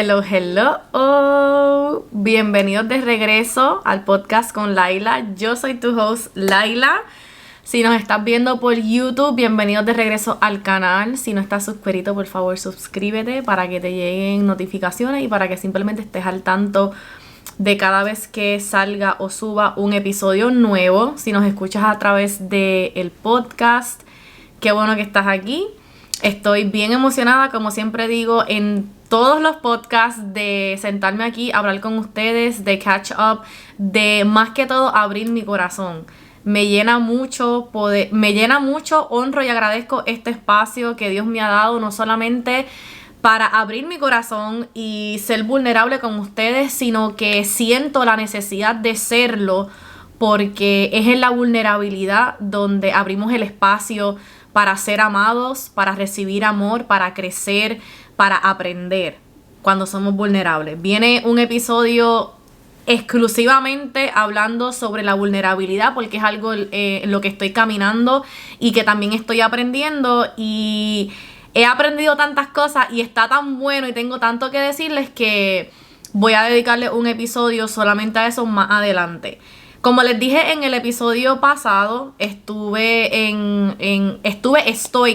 Hello, hello. Oh, bienvenidos de regreso al podcast con Laila. Yo soy tu host, Laila. Si nos estás viendo por YouTube, bienvenidos de regreso al canal. Si no estás suscrito, por favor, suscríbete para que te lleguen notificaciones y para que simplemente estés al tanto de cada vez que salga o suba un episodio nuevo. Si nos escuchas a través del podcast, qué bueno que estás aquí. Estoy bien emocionada, como siempre digo, en todos los podcasts, de sentarme aquí a hablar con ustedes, de catch up, de más que todo abrir mi corazón. Me llena mucho honro y agradezco este espacio que Dios me ha dado, no solamente para abrir mi corazón y ser vulnerable con ustedes, sino que siento la necesidad de serlo, porque es en la vulnerabilidad donde abrimos el espacio para ser amados, para recibir amor, para crecer, para aprender cuando somos vulnerables. Viene un episodio exclusivamente hablando sobre la vulnerabilidad, porque es algo en lo que estoy caminando y que también estoy aprendiendo, y he aprendido tantas cosas y está tan bueno y tengo tanto que decirles que voy a dedicarle un episodio solamente a eso más adelante. Como les dije en el episodio pasado, estoy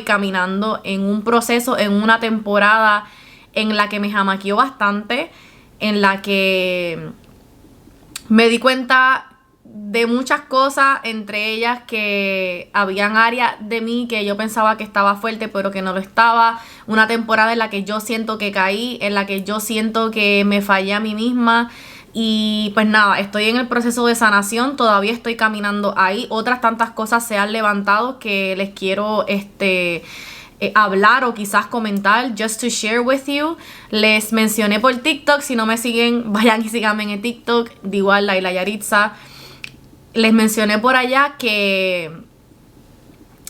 caminando en un proceso, en una temporada en la que me jamaqueó bastante, en la que me di cuenta de muchas cosas, entre ellas que habían áreas de mí que yo pensaba que estaba fuerte, pero que no lo estaba. Una temporada en la que yo siento que caí, en la que yo siento que me fallé a mí misma. Y pues nada, estoy en el proceso de sanación, todavía estoy caminando ahí. Otras tantas cosas se han levantado que les quiero hablar o quizás comentar, just to share with you. Les mencioné por TikTok, si no me siguen, vayan y síganme en TikTok, de igual Laila Yaritza. Les mencioné por allá que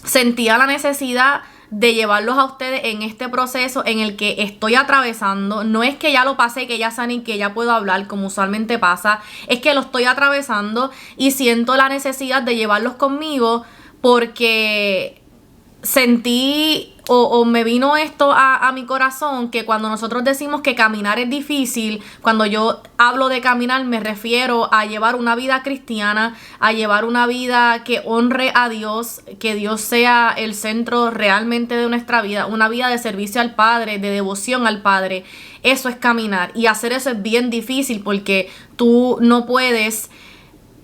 sentía la necesidad de llevarlos a ustedes en este proceso en el que estoy atravesando. No es que ya lo pasé, que ya sané, que ya puedo hablar como usualmente pasa, es que lo estoy atravesando y siento la necesidad de llevarlos conmigo, porque sentí o me vino esto a mi corazón, que cuando nosotros decimos que caminar es difícil, cuando yo hablo de caminar me refiero a llevar una vida cristiana, a llevar una vida que honre a Dios, que Dios sea el centro realmente de nuestra vida, una vida de servicio al Padre, de devoción al Padre. Eso es caminar, y hacer eso es bien difícil, porque tú no puedes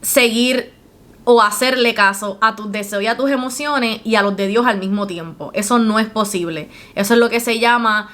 seguir o hacerle caso a tus deseos y a tus emociones y a los de Dios al mismo tiempo. Eso no es posible. Eso es lo que se llama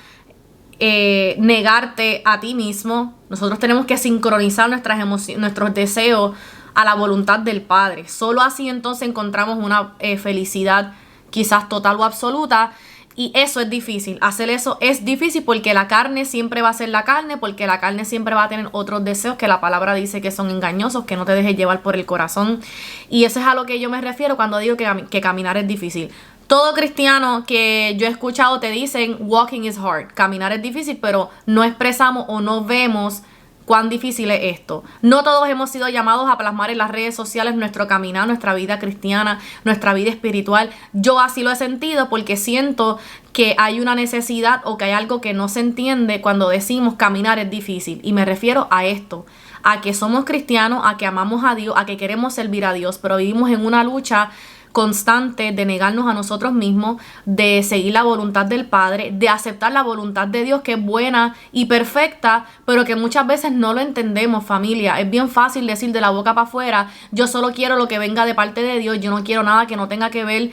negarte a ti mismo. Nosotros tenemos que sincronizar nuestros deseos a la voluntad del Padre. Solo así entonces encontramos una felicidad quizás total o absoluta. Y eso es difícil, hacer eso es difícil, porque la carne siempre va a ser la carne, porque la carne siempre va a tener otros deseos que la palabra dice que son engañosos, que no te dejes llevar por el corazón. Y eso es a lo que yo me refiero cuando digo que caminar es difícil. Todo cristiano que yo he escuchado te dicen walking is hard, caminar es difícil, pero no expresamos o no vemos cuán difícil es esto. No todos hemos sido llamados a plasmar en las redes sociales nuestro caminar, nuestra vida cristiana, nuestra vida espiritual. Yo así lo he sentido, porque siento que hay una necesidad o que hay algo que no se entiende cuando decimos caminar es difícil. Y me refiero a esto, a que somos cristianos, a que amamos a Dios, a que queremos servir a Dios, pero vivimos en una lucha constante de negarnos a nosotros mismos, de seguir la voluntad del Padre, de aceptar la voluntad de Dios, que es buena y perfecta, pero que muchas veces no lo entendemos, familia. Es bien fácil decir de la boca para afuera: yo solo quiero lo que venga de parte de Dios, yo no quiero nada que no tenga que ver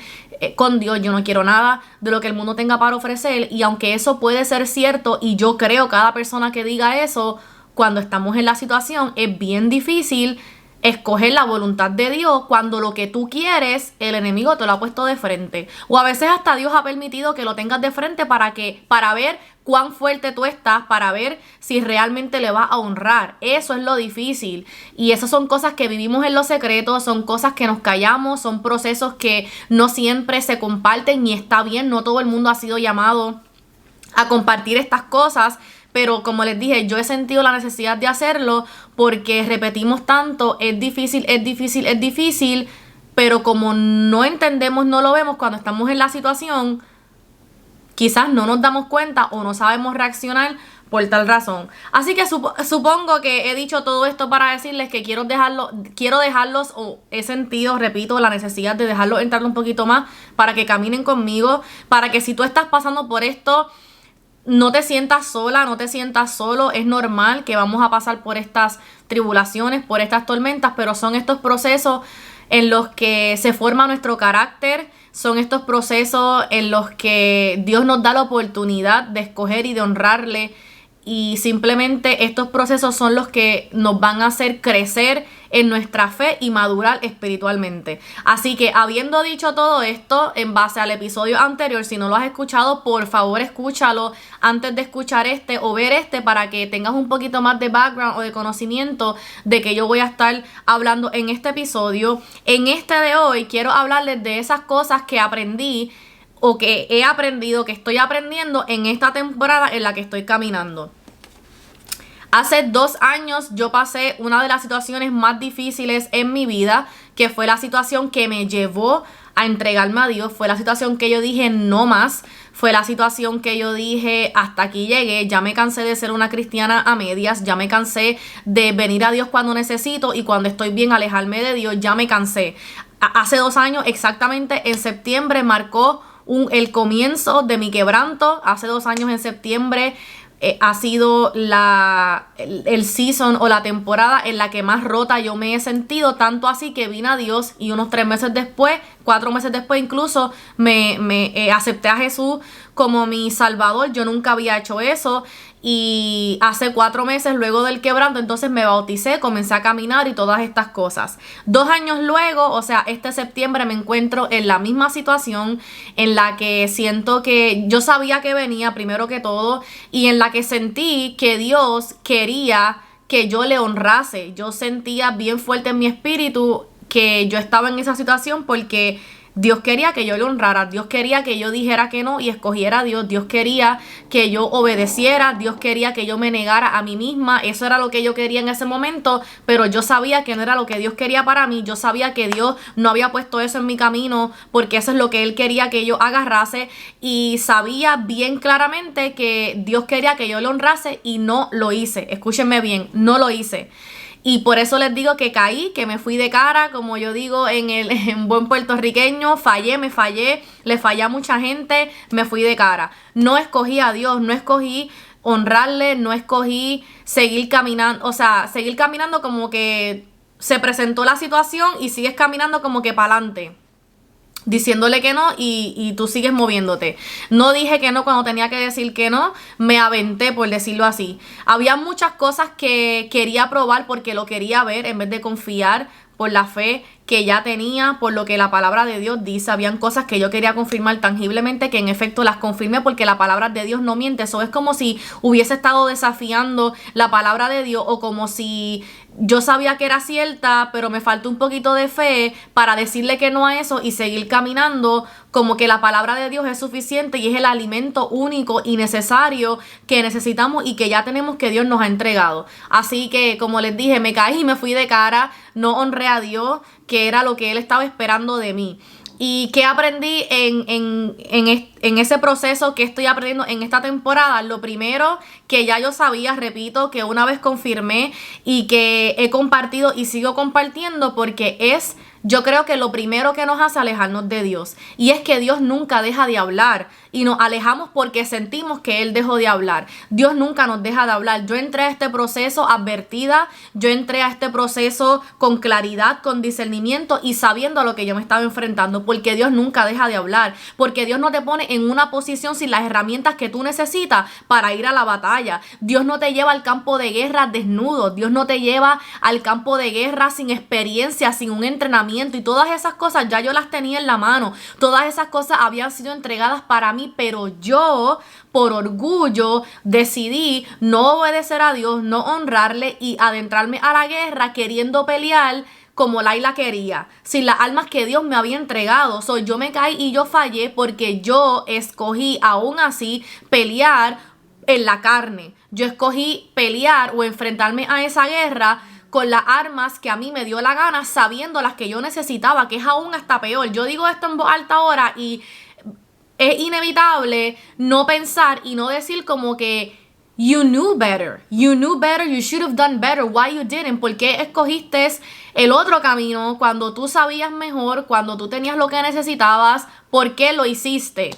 con Dios, yo no quiero nada de lo que el mundo tenga para ofrecer. Y aunque eso puede ser cierto, y yo creo cada persona que diga eso, cuando estamos en la situación es bien difícil escoger la voluntad de Dios, cuando lo que tú quieres, el enemigo te lo ha puesto de frente. O a veces hasta Dios ha permitido que lo tengas de frente para ver cuán fuerte tú estás, para ver si realmente le vas a honrar. Eso es lo difícil. Y esas son cosas que vivimos en lo secreto, son cosas que nos callamos, son procesos que no siempre se comparten, y está bien, no todo el mundo ha sido llamado a compartir estas cosas. Pero como les dije, yo he sentido la necesidad de hacerlo, porque repetimos tanto, es difícil, pero como no entendemos, no lo vemos cuando estamos en la situación, quizás no nos damos cuenta o no sabemos reaccionar por tal razón. Así que supongo que he dicho todo esto para decirles que quiero dejarlos, o he sentido, repito, la necesidad de dejarlos entrar un poquito más para que caminen conmigo, para que si tú estás pasando por esto, no te sientas sola, no te sientas solo. Es normal que vamos a pasar por estas tribulaciones, por estas tormentas, pero son estos procesos en los que se forma nuestro carácter, son estos procesos en los que Dios nos da la oportunidad de escoger y de honrarle, y simplemente estos procesos son los que nos van a hacer crecer en nuestra fe y madurar espiritualmente. Así que, habiendo dicho todo esto, en base al episodio anterior, si no lo has escuchado, por favor escúchalo antes de escuchar este o ver este, para que tengas un poquito más de background o de conocimiento de que yo voy a estar hablando en este episodio. En este de hoy quiero hablarles de esas cosas que aprendí, o que he aprendido, que estoy aprendiendo en esta temporada en la que estoy caminando. Hace 2 años yo pasé una de las situaciones más difíciles en mi vida, que fue la situación que me llevó a entregarme a Dios. Fue la situación que yo dije no más. Fue la situación que yo dije hasta aquí llegué. Ya me cansé de ser una cristiana a medias. Ya me cansé de venir a Dios cuando necesito y cuando estoy bien alejarme de Dios. Ya me cansé. Hace 2 años, exactamente en septiembre, marcó el comienzo de mi quebranto. Hace 2 años en septiembre ha sido el season o la temporada en la que más rota yo me he sentido, tanto así que vine a Dios y unos 3 meses después, 4 meses después incluso, me acepté a Jesús como mi Salvador. Yo nunca había hecho eso, y hace 4 meses luego del quebranto entonces me bauticé, comencé a caminar y todas estas cosas. 2 años luego, o sea, este septiembre, me encuentro en la misma situación en la que siento que yo sabía que venía primero que todo, y en la que sentí que Dios quería que yo le honrase. Yo sentía bien fuerte en mi espíritu que yo estaba en esa situación porque Dios quería que yo le honrara. Dios quería que yo dijera que no y escogiera a Dios. Dios quería que yo obedeciera. Dios quería que yo me negara a mí misma. Eso era lo que yo quería en ese momento, pero yo sabía que no era lo que Dios quería para mí. Yo sabía que Dios no había puesto eso en mi camino porque eso es lo que Él quería que yo agarrase, y sabía bien claramente que Dios quería que yo le honrase y no lo hice. Escúchenme bien, no lo hice. Y por eso les digo que caí, que me fui de cara, como yo digo en buen puertorriqueño, me fallé, le fallé a mucha gente, me fui de cara. No escogí a Dios, no escogí honrarle, no escogí seguir caminando, o sea, seguir caminando como que se presentó la situación y sigues caminando como que para adelante, diciéndole que no, y tú sigues moviéndote. No dije que no cuando tenía que decir que no, me aventé, por decirlo así. Había muchas cosas que quería probar porque lo quería ver en vez de confiar por la fe que ya tenía, por lo que la palabra de Dios dice. Habían cosas que yo quería confirmar tangiblemente, que en efecto las confirmé porque la palabra de Dios no miente. Eso es como si hubiese estado desafiando la palabra de Dios, o como si yo sabía que era cierta, pero me faltó un poquito de fe para decirle que no a eso y seguir caminando como que la palabra de Dios es suficiente y es el alimento único y necesario que necesitamos y que ya tenemos, que Dios nos ha entregado. Así que, como les dije, me caí y me fui de cara, no honré a Dios, que era lo que Él estaba esperando de mí. ¿Y qué aprendí en ese proceso que estoy aprendiendo en esta temporada? Lo primero, que ya yo sabía, repito, que una vez confirmé y que he compartido y sigo compartiendo, porque yo creo que lo primero que nos hace alejarnos de Dios, y es que Dios nunca deja de hablar, y nos alejamos porque sentimos que Él dejó de hablar. Dios nunca nos deja de hablar. Yo entré a este proceso advertida, yo entré a este proceso con claridad, con discernimiento y sabiendo a lo que yo me estaba enfrentando, porque Dios nunca deja de hablar, porque Dios no te pone en una posición sin las herramientas que tú necesitas para ir a la batalla. Dios no te lleva al campo de guerra desnudo, Dios no te lleva al campo de guerra sin experiencia, sin un entrenamiento, y todas esas cosas ya yo las tenía en la mano, todas esas cosas habían sido entregadas para mí, pero yo por orgullo decidí no obedecer a Dios, no honrarle y adentrarme a la guerra queriendo pelear como Laila quería, sin las armas que Dios me había entregado. Yo me caí y yo fallé porque yo escogí aún así pelear en la carne. Yo escogí pelear o enfrentarme a esa guerra con las armas que a mí me dio la gana, sabiendo las que yo necesitaba, que es aún hasta peor. Yo digo esto en voz alta ahora y es inevitable no pensar y no decir como que You knew better. You knew better. You should have done better. Why you didn't? ¿Por qué escogiste el otro camino cuando tú sabías mejor, cuando tú tenías lo que necesitabas? ¿Por qué lo hiciste?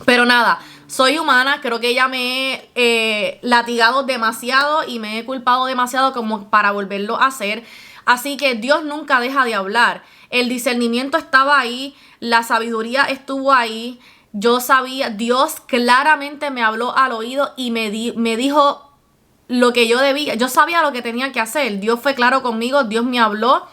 Pero nada, soy humana. Creo que ya me he latigado demasiado y me he culpado demasiado como para volverlo a hacer. Así que Dios nunca deja de hablar. El discernimiento estaba ahí. La sabiduría estuvo ahí. Yo sabía, Dios claramente me habló al oído y me dijo lo que yo debía. Yo sabía lo que tenía que hacer. Dios fue claro conmigo, Dios me habló.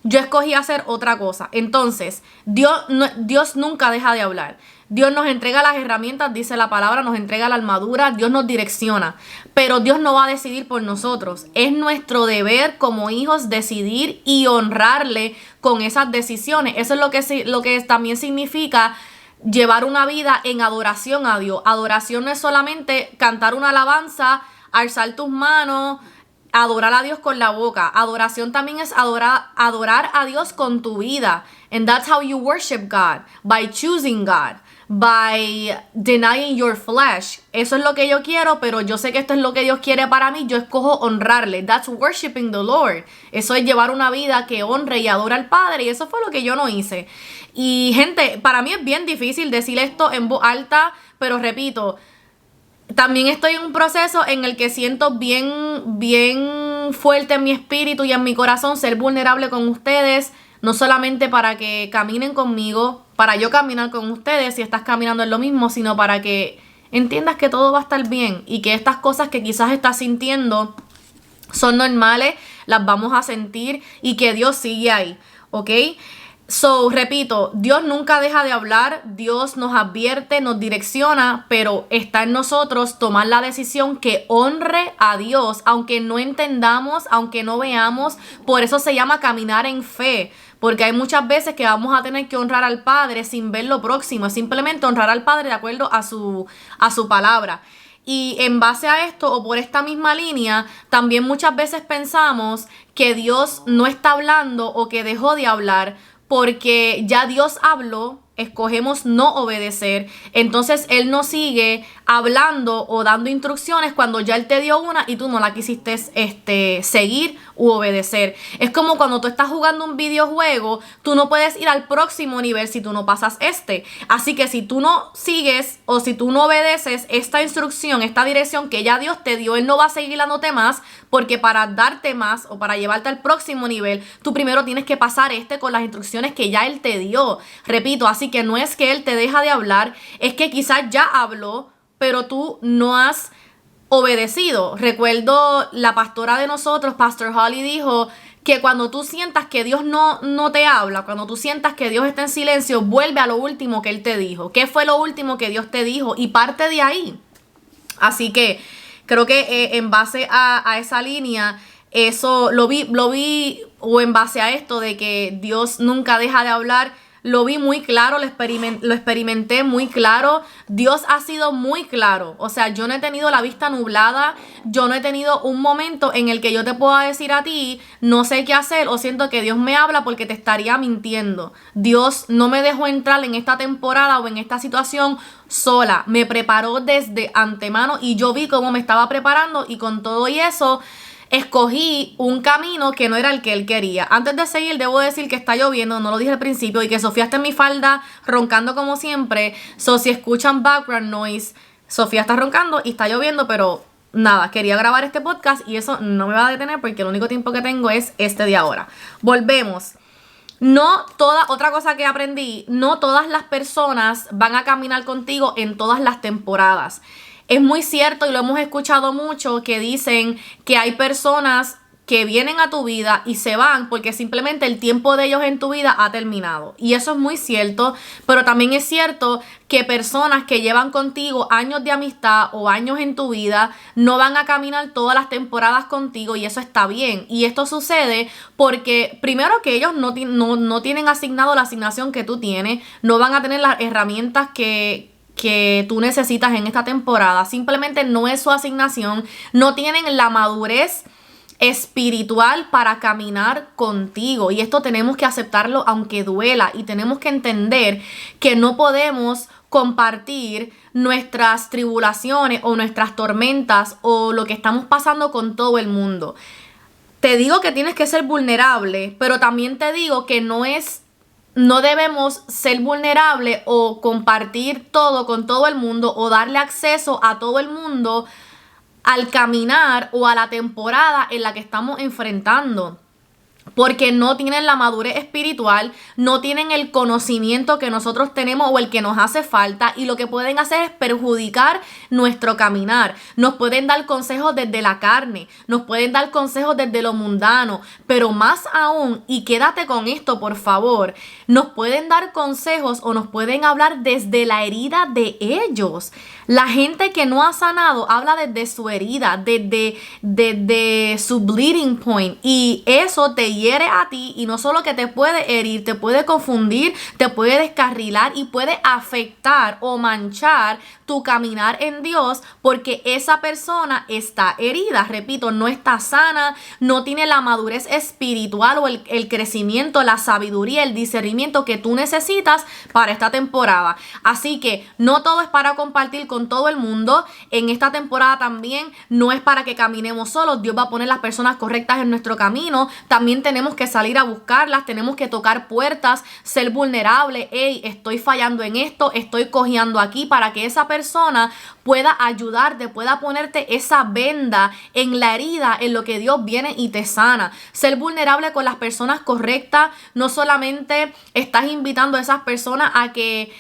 Yo escogí hacer otra cosa. Entonces, Dios nunca deja de hablar. Dios nos entrega las herramientas, dice la palabra, nos entrega la armadura, Dios nos direcciona. Pero Dios no va a decidir por nosotros. Es nuestro deber como hijos decidir y honrarle con esas decisiones. Eso es lo que también significa llevar una vida en adoración a Dios. Adoración no es solamente cantar una alabanza, alzar tus manos, adorar a Dios con la boca. Adoración también es adorar a Dios con tu vida. And that's how you worship God. By choosing God. By denying your flesh. Eso es lo que yo quiero, pero yo sé que esto es lo que Dios quiere para mí. Yo escojo honrarle. That's worshiping the Lord. Eso es llevar una vida que honre y adora al Padre. Y eso fue lo que yo no hice. Y gente, para mí es bien difícil decir esto en voz alta, pero repito, también estoy en un proceso en el que siento bien fuerte en mi espíritu y en mi corazón ser vulnerable con ustedes, no solamente para que caminen conmigo, para yo caminar con ustedes si estás caminando en lo mismo, sino para que entiendas que todo va a estar bien y que estas cosas que quizás estás sintiendo son normales, las vamos a sentir y que Dios sigue ahí, ¿ok? So, repito, Dios nunca deja de hablar, Dios nos advierte, nos direcciona, pero está en nosotros tomar la decisión que honre a Dios, aunque no entendamos, aunque no veamos. Por eso se llama caminar en fe, porque hay muchas veces que vamos a tener que honrar al Padre sin ver lo próximo, simplemente honrar al Padre de acuerdo a su palabra. Y en base a esto o por esta misma línea, también muchas veces pensamos que Dios no está hablando o que dejó de hablar, porque ya Dios habló, escogemos no obedecer, entonces Él no sigue hablando o dando instrucciones cuando ya Él te dio una y tú no la quisiste seguir u obedecer. Es como cuando tú estás jugando un videojuego, tú no puedes ir al próximo nivel si tú no pasas Así que si tú no sigues o si tú no obedeces esta instrucción, esta dirección que ya Dios te dio, Él no va a seguir dándote más, porque para darte más o para llevarte al próximo nivel, tú primero tienes que pasar con las instrucciones que ya Él te dio. Repito, así que no es que Él te deja de hablar, es que quizás ya habló, pero tú no has obedecido. Recuerdo la pastora de nosotros, Pastor Holly, dijo que cuando tú sientas que Dios no te habla, cuando tú sientas que Dios está en silencio, vuelve a lo último que Él te dijo. ¿Qué fue lo último que Dios te dijo? Y parte de ahí. Así que creo que en base a esa línea, eso lo vi, o en base a esto de que Dios nunca deja de hablar, lo vi muy claro, lo experimenté muy claro. Dios ha sido muy claro. O sea, yo no he tenido la vista nublada. Yo no he tenido un momento en el que yo te pueda decir a ti, no sé qué hacer, o siento que Dios me habla porque te estaría mintiendo. Dios no me dejó entrar en esta temporada o en esta situación sola. Me preparó desde antemano y yo vi cómo me estaba preparando, y con todo y eso escogí un camino que no era el que Él quería. Antes de seguir, debo decir que está lloviendo, no lo dije al principio, y que Sofía está en mi falda roncando como siempre. So, si escuchan background noise, Sofía está roncando y está lloviendo, pero nada, quería grabar este podcast y eso no me va a detener porque el único tiempo que tengo es este de ahora. Volvemos. Otra cosa que aprendí, no todas las personas van a caminar contigo en todas las temporadas. Es muy cierto, y lo hemos escuchado mucho, que dicen que hay personas que vienen a tu vida y se van porque simplemente el tiempo de ellos en tu vida ha terminado. Y eso es muy cierto, pero también es cierto que personas que llevan contigo años de amistad o años en tu vida no van a caminar todas las temporadas contigo, y eso está bien. Y esto sucede porque primero que ellos no tienen asignado la asignación que tú tienes, no van a tener las herramientas que tú necesitas en esta temporada. Simplemente no es su asignación, no tienen la madurez espiritual para caminar contigo. Y esto tenemos que aceptarlo aunque duela, y tenemos que entender que no podemos compartir nuestras tribulaciones o nuestras tormentas o lo que estamos pasando con todo el mundo. Te digo que tienes que ser vulnerable, pero también te digo que no debemos ser vulnerable o compartir todo con todo el mundo o darle acceso a todo el mundo al caminar o a la temporada en la que estamos enfrentando. Porque no tienen la madurez espiritual, no tienen el conocimiento que nosotros tenemos o el que nos hace falta, y lo que pueden hacer es perjudicar nuestro caminar. Nos pueden dar consejos desde la carne, nos pueden dar consejos desde lo mundano, pero más aún, y quédate con esto por favor, nos pueden dar consejos o nos pueden hablar desde la herida de ellos. La gente que no ha sanado habla desde su herida, desde su bleeding point, y eso te hiere a ti, y no solo que te puede herir, te puede confundir, te puede descarrilar y puede afectar o manchar tu caminar en Dios, porque esa persona está herida, repito, no está sana, no tiene la madurez espiritual o el crecimiento, la sabiduría, el discernimiento que tú necesitas para esta temporada. Así que no todo es para compartir con todo el mundo. En esta temporada también no es para que caminemos solos. Dios va a poner las personas correctas en nuestro camino. También tenemos que salir a buscarlas, tenemos que tocar puertas, ser vulnerables. Hey, estoy fallando en esto, estoy cojeando aquí, para que esa persona pueda ayudarte, pueda ponerte esa venda en la herida, en lo que Dios viene y te sana. Ser vulnerable con las personas correctas. No solamente estás invitando a esas personas a que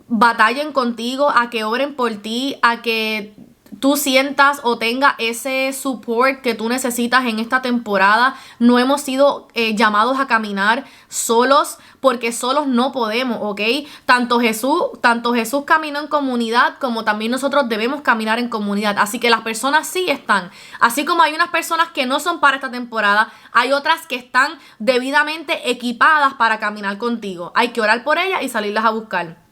batallen contigo, a que oren por ti, a que tú sientas o tenga ese support que tú necesitas en esta temporada. No hemos sido llamados a caminar solos, porque solos no podemos, ¿ok? Tanto Jesús caminó en comunidad, como también nosotros debemos caminar en comunidad. Así que las personas sí están. Así como hay unas personas que no son para esta temporada, hay otras que están debidamente equipadas para caminar contigo. Hay que orar por ellas y salirlas a buscar.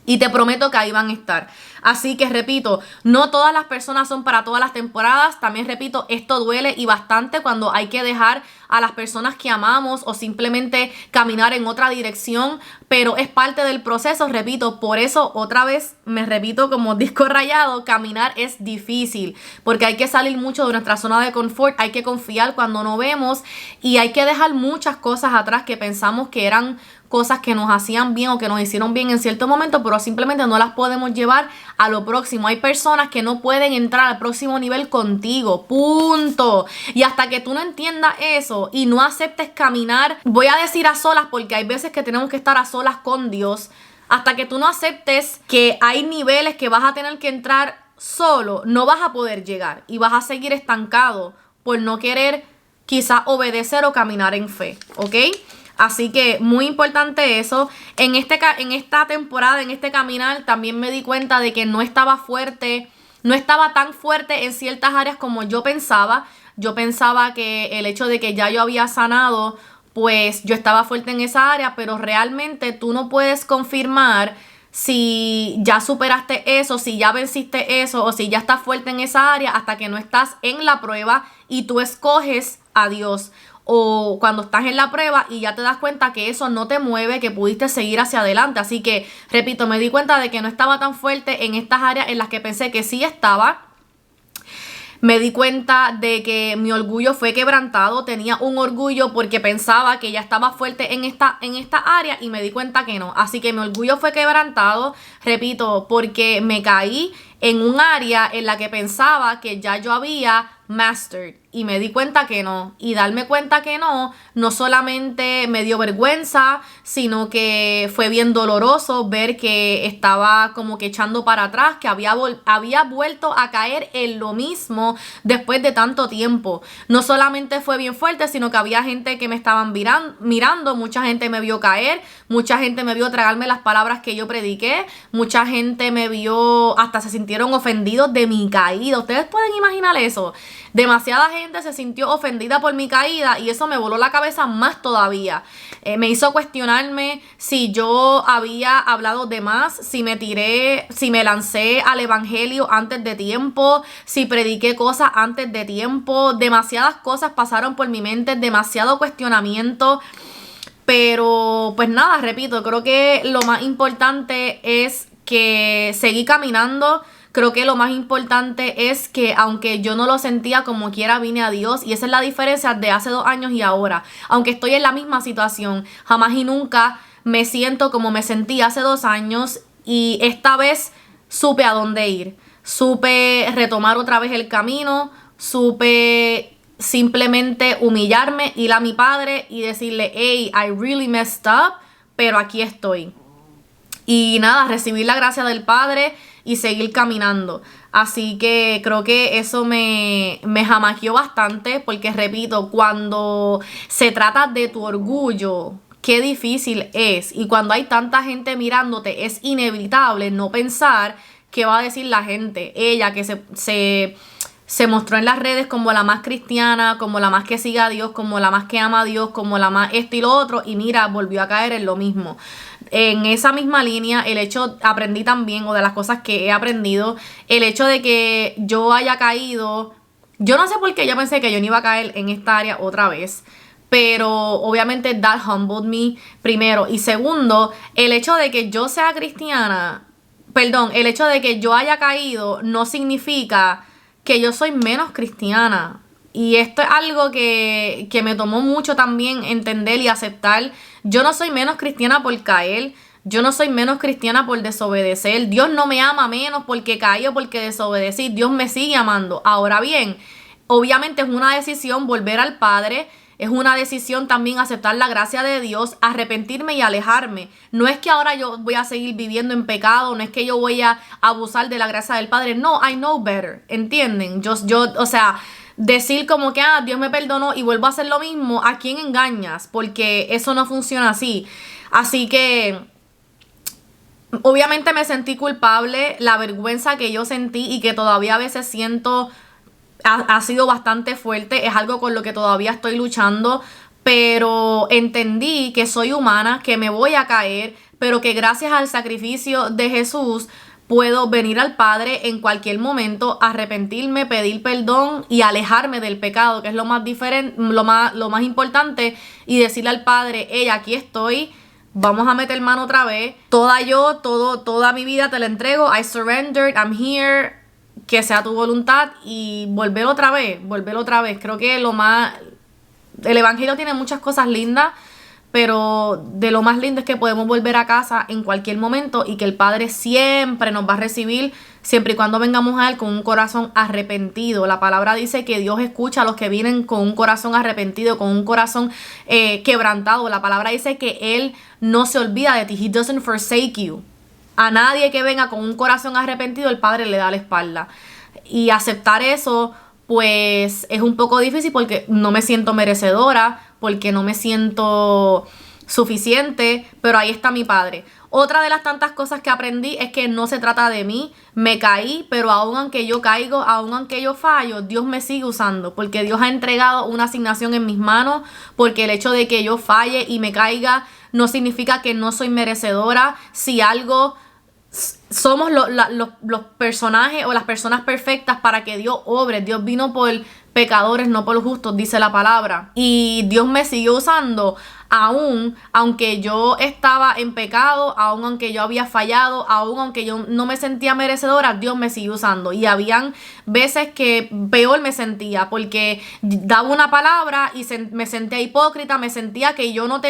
Y te prometo que ahí van a estar. Así que repito, no todas las personas son para todas las temporadas. También repito, esto duele y bastante cuando hay que dejar a las personas que amamos o simplemente caminar en otra dirección. Pero es parte del proceso, repito. Por eso otra vez me repito como disco rayado, caminar es difícil. Porque hay que salir mucho de nuestra zona de confort. Hay que confiar cuando no vemos. Y hay que dejar muchas cosas atrás que pensamos que eran cosas que nos hacían bien o que nos hicieron bien en cierto momento, pero simplemente no las podemos llevar a lo próximo. Hay personas que no pueden entrar al próximo nivel contigo, punto. Y hasta que tú no entiendas eso y no aceptes caminar, voy a decir a solas, porque hay veces que tenemos que estar a solas con Dios, hasta que tú no aceptes que hay niveles que vas a tener que entrar solo, no vas a poder llegar y vas a seguir estancado por no querer quizás obedecer o caminar en fe, ¿ok? Así que muy importante eso. En esta temporada, en este caminar, también me di cuenta de que no estaba tan fuerte en ciertas áreas como yo pensaba. Yo pensaba que el hecho de que ya yo había sanado, pues yo estaba fuerte en esa área, pero realmente tú no puedes confirmar si ya superaste eso, si ya venciste eso o si ya estás fuerte en esa área hasta que no estás en la prueba y tú escoges a Dios. O cuando estás en la prueba y ya te das cuenta que eso no te mueve, que pudiste seguir hacia adelante. Así que, repito, me di cuenta de que no estaba tan fuerte en estas áreas en las que pensé que sí estaba. Me di cuenta de que mi orgullo fue quebrantado. Tenía un orgullo porque pensaba que ya estaba fuerte en esta área y me di cuenta que no. Así que mi orgullo fue quebrantado, repito, porque me caí en un área en la que pensaba que ya yo había mastered y me di cuenta que no. Y darme cuenta que no solamente me dio vergüenza, sino que fue bien doloroso ver que estaba como que echando para atrás, que había vuelto a caer en lo mismo después de tanto tiempo. No solamente fue bien fuerte, sino que había gente que me estaban mirando, mucha gente me vio caer, mucha gente me vio tragarme las palabras que yo prediqué, mucha gente me vio, hasta se sintieron ofendidos de mi caída. ¿Ustedes pueden imaginar eso? Demasiada gente gente se sintió ofendida por mi caída y eso me voló la cabeza más todavía. Me hizo cuestionarme si yo había hablado de más, si me lancé al evangelio antes de tiempo, si prediqué cosas antes de tiempo. Demasiadas cosas pasaron por mi mente, demasiado cuestionamiento. Pero pues nada, repito, creo que lo más importante es que seguí caminando. Creo que lo más importante es que aunque yo no lo sentía, como quiera vine a Dios. Y esa es la diferencia de hace 2 años y ahora. Aunque estoy en la misma situación, jamás y nunca me siento como me sentí hace 2 años. Y esta vez supe a dónde ir. Supe retomar otra vez el camino. Supe simplemente humillarme, ir a mi padre y decirle, hey, I really messed up, pero aquí estoy. Y nada, recibir la gracia del Padre y seguir caminando. Así que creo que eso me jamaqueó bastante, porque repito, cuando se trata de tu orgullo, qué difícil es. Y cuando hay tanta gente mirándote, es inevitable no pensar qué va a decir la gente. Ella que se mostró en las redes como la más cristiana, como la más que sigue a Dios, como la más que ama a Dios, como la más esto y lo otro, y mira, volvió a caer en lo mismo. En esa misma línea, aprendí también, o de las cosas que he aprendido, el hecho de que yo haya caído, yo no sé por qué yo pensé que yo no iba a caer en esta área otra vez, pero obviamente that humbled me, primero. Y segundo, el hecho de que yo sea cristiana, el hecho de que yo haya caído no significa que yo soy menos cristiana. Y esto es algo que me tomó mucho también entender y aceptar. Yo no soy menos cristiana por caer. Yo no soy menos cristiana por desobedecer. Dios no me ama menos porque caí o porque desobedecí. Dios me sigue amando. Ahora bien, obviamente es una decisión volver al Padre. Es una decisión también aceptar la gracia de Dios, arrepentirme y alejarme. No es que ahora yo voy a seguir viviendo en pecado, no es que yo voy a abusar de la gracia del Padre. No, I know better, ¿entienden? O sea, decir como que, Dios me perdonó y vuelvo a hacer lo mismo, ¿a quién engañas? Porque eso no funciona así. Así que obviamente me sentí culpable, la vergüenza que yo sentí y que todavía a veces siento ha sido bastante fuerte, es algo con lo que todavía estoy luchando, pero entendí que soy humana, que me voy a caer, pero que gracias al sacrificio de Jesús puedo venir al Padre en cualquier momento, arrepentirme, pedir perdón y alejarme del pecado, que es lo más diferente, lo más importante, y decirle al Padre, hey, aquí estoy, vamos a meter mano otra vez, toda mi vida te la entrego, I surrendered, I'm here, que sea tu voluntad, y volver otra vez. Creo que el evangelio tiene muchas cosas lindas, pero de lo más lindo es que podemos volver a casa en cualquier momento y que el Padre siempre nos va a recibir, siempre y cuando vengamos a Él con un corazón arrepentido. La palabra dice que Dios escucha a los que vienen con un corazón arrepentido, con un corazón quebrantado. La palabra dice que Él no se olvida de ti. He doesn't forsake you. A nadie que venga con un corazón arrepentido, el Padre le da la espalda. Y aceptar eso, pues, es un poco difícil porque no me siento merecedora, porque no me siento suficiente, pero ahí está mi Padre. Otra de las tantas cosas que aprendí es que no se trata de mí. Me caí, pero aun aunque yo caigo, aun aunque yo fallo, Dios me sigue usando, porque Dios ha entregado una asignación en mis manos, porque el hecho de que yo falle y me caiga no significa que no soy merecedora. Si algo somos los personajes o las personas perfectas para que Dios obre. Dios vino por pecadores, no por los justos, dice la palabra. Y Dios me siguió usando aunque yo estaba en pecado, aunque yo había fallado, aunque yo no me sentía merecedora, Dios me siguió usando. Y habían veces que peor me sentía, porque daba una palabra y me sentía hipócrita, me sentía que yo no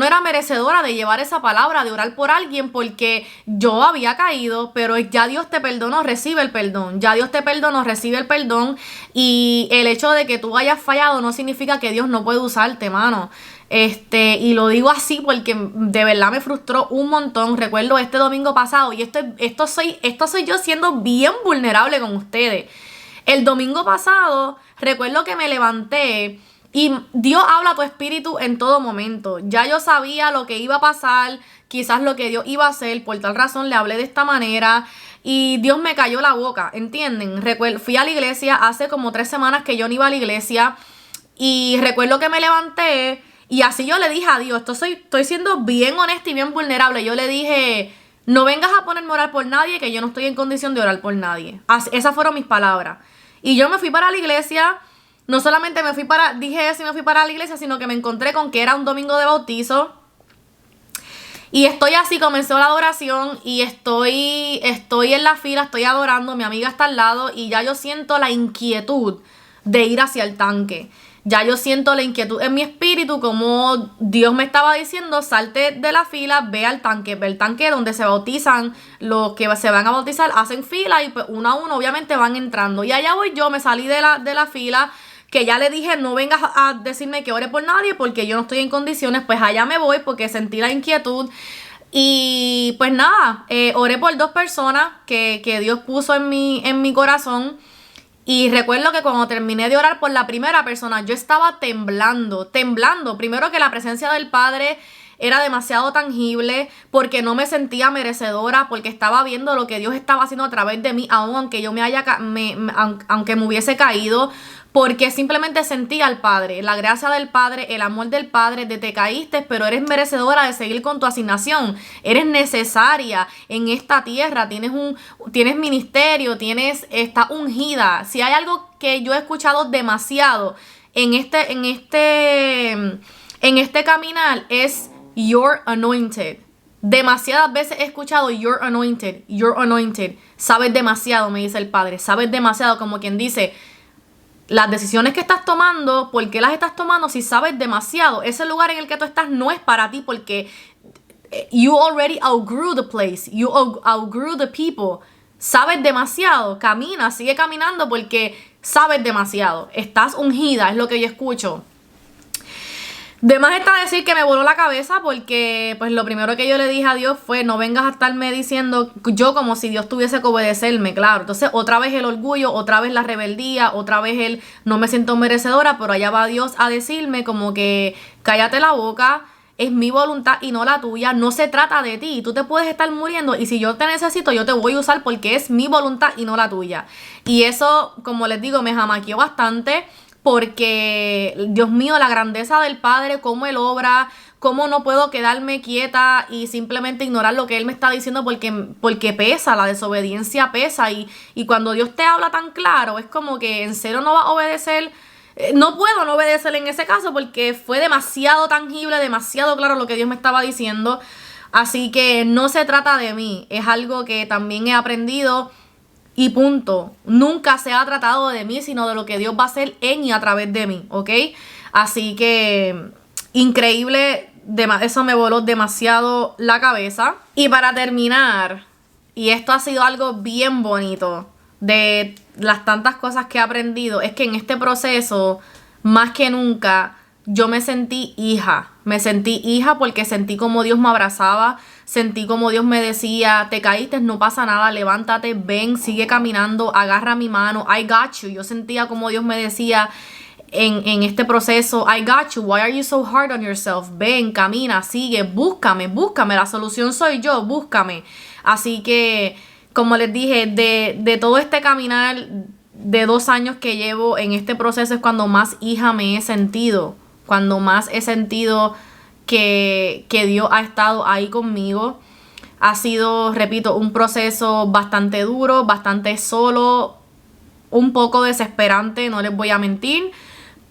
era merecedora de llevar esa palabra, de orar por alguien, porque yo había caído, pero ya Dios te perdonó, recibe el perdón. Ya Dios te perdonó, recibe el perdón. Y el hecho de que tú hayas fallado no significa que Dios no puede usarte, mano. Y lo digo así porque de verdad me frustró un montón. Recuerdo este domingo pasado, y esto soy yo siendo bien vulnerable con ustedes. El domingo pasado, recuerdo que me levanté. Y Dios habla a tu espíritu en todo momento. Ya yo sabía lo que iba a pasar. quizás lo que Dios iba a hacer, por tal razón le hablé de esta manera y Dios me cayó la boca, ¿entienden? Fui a la iglesia hace como 3 semanas que yo no iba a la iglesia y recuerdo que me levanté y así yo le dije a Dios, estoy siendo bien honesta y bien vulnerable, yo le dije, no vengas a ponerme a orar por nadie, que yo no estoy en condición de orar por nadie. Esas fueron mis palabras. Y yo me fui para la iglesia, no solamente dije eso y me fui para la iglesia, sino que me encontré con que era un domingo de bautizo. Y estoy así, comenzó la adoración y estoy en la fila, estoy adorando, mi amiga está al lado y ya yo siento la inquietud de ir hacia el tanque. Ya yo siento la inquietud en mi espíritu, como Dios me estaba diciendo, salte de la fila, ve al tanque. Ve el tanque donde se bautizan, los que se van a bautizar hacen fila y pues uno a uno obviamente van entrando. Y allá voy yo, me salí de la fila, que ya le dije, no vengas a decirme que ore por nadie porque yo no estoy en condiciones. Pues allá me voy porque sentí la inquietud. Y pues nada, oré por 2 personas que Dios puso en mi corazón. Y recuerdo que cuando terminé de orar por la primera persona, yo estaba temblando. Primero que la presencia del Padre era demasiado tangible, porque no me sentía merecedora, porque estaba viendo lo que Dios estaba haciendo a través de mí, aunque yo aunque me hubiese caído, porque simplemente sentía al Padre, la gracia del Padre, el amor del Padre, de te caíste, pero eres merecedora de seguir con tu asignación, eres necesaria en esta tierra, tienes ministerio, estás ungida. Si hay algo que yo he escuchado demasiado en este caminar es you're anointed. Demasiadas veces he escuchado you're anointed. Sabes demasiado, me dice el Padre, sabes demasiado, como quien dice, las decisiones que estás tomando, ¿por qué las estás tomando si sabes demasiado? Ese lugar en el que tú estás no es para ti porque you already outgrew the place, you outgrew the people. Sabes demasiado, camina, sigue caminando porque sabes demasiado. Estás ungida, es lo que yo escucho. De más está decir que me voló la cabeza porque pues lo primero que yo le dije a Dios fue, no vengas a estarme diciendo yo como si Dios tuviese que obedecerme, claro. Entonces otra vez el orgullo, otra vez la rebeldía, otra vez el no me siento merecedora, pero allá va Dios a decirme como que cállate la boca, es mi voluntad y no la tuya, no se trata de ti, tú te puedes estar muriendo y si yo te necesito yo te voy a usar porque es mi voluntad y no la tuya. Y eso, como les digo, me jamaqueó bastante. Porque, Dios mío, la grandeza del Padre, cómo Él obra, cómo no puedo quedarme quieta y simplemente ignorar lo que Él me está diciendo porque pesa, la desobediencia pesa. Y cuando Dios te habla tan claro, es como que en serio no va a obedecer. No puedo no obedecer en ese caso porque fue demasiado tangible, demasiado claro lo que Dios me estaba diciendo. Así que no se trata de mí, es algo que también he aprendido. Y punto. Nunca se ha tratado de mí, sino de lo que Dios va a hacer en y a través de mí, ¿ok? Así que increíble, eso me voló demasiado la cabeza. Y para terminar, y esto ha sido algo bien bonito de las tantas cosas que he aprendido, es que en este proceso, más que nunca, yo me sentí hija. Me sentí hija porque sentí como Dios me abrazaba. Sentí como Dios me decía, te caíste, no pasa nada, levántate, ven, sigue caminando, agarra mi mano, I got you. Yo sentía como Dios me decía en este proceso, I got you, why are you so hard on yourself? Ven, camina, sigue, búscame, la solución soy yo, búscame. Así que, como les dije, de todo este caminar de 2 años que llevo en este proceso es cuando más hija me he sentido, cuando más he sentido que Dios ha estado ahí conmigo. Ha sido, repito, un proceso bastante duro, bastante solo, un poco desesperante, no les voy a mentir,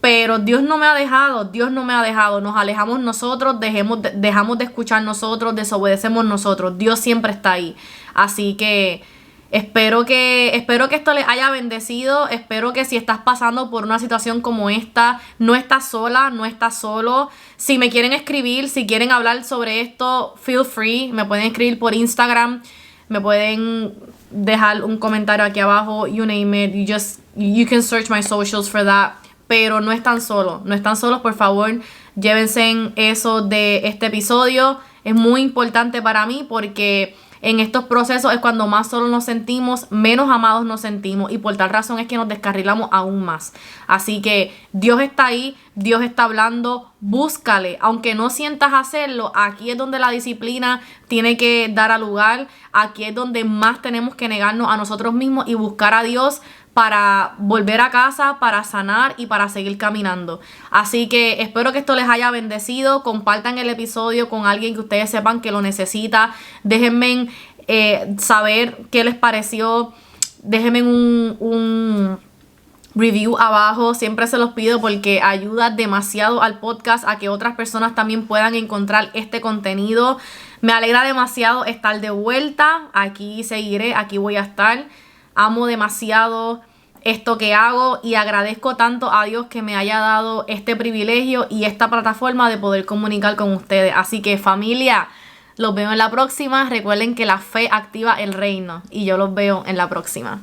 pero Dios no me ha dejado, nos alejamos nosotros, dejamos de escuchar nosotros, desobedecemos nosotros, Dios siempre está ahí. Así que espero que esto les haya bendecido. Espero que si estás pasando por una situación como esta, no estás sola, no estás solo. Si me quieren escribir, si quieren hablar sobre esto, feel free. Me pueden escribir por Instagram, me pueden dejar un comentario aquí abajo, you name it. You can search my socials for that. Pero no están solos, por favor. Llévense eso de este episodio. Es muy importante para mí porque en estos procesos es cuando más solos nos sentimos, menos amados nos sentimos, y por tal razón es que nos descarrilamos aún más. Así que Dios está ahí, Dios está hablando, búscale, aunque no sientas hacerlo. Aquí es donde la disciplina tiene que dar a lugar, aquí es donde más tenemos que negarnos a nosotros mismos y buscar a Dios para volver a casa, para sanar y para seguir caminando. Así que espero que esto les haya bendecido. Compartan el episodio con alguien que ustedes sepan que lo necesita. Déjenme saber qué les pareció. Déjenme un review abajo. Siempre se los pido porque ayuda demasiado al podcast a que otras personas también puedan encontrar este contenido. Me alegra demasiado estar de vuelta. Aquí seguiré, aquí voy a estar. Amo demasiado esto que hago y agradezco tanto a Dios que me haya dado este privilegio y esta plataforma de poder comunicar con ustedes. Así que, familia, los veo en la próxima. Recuerden que la fe activa el reino y yo los veo en la próxima.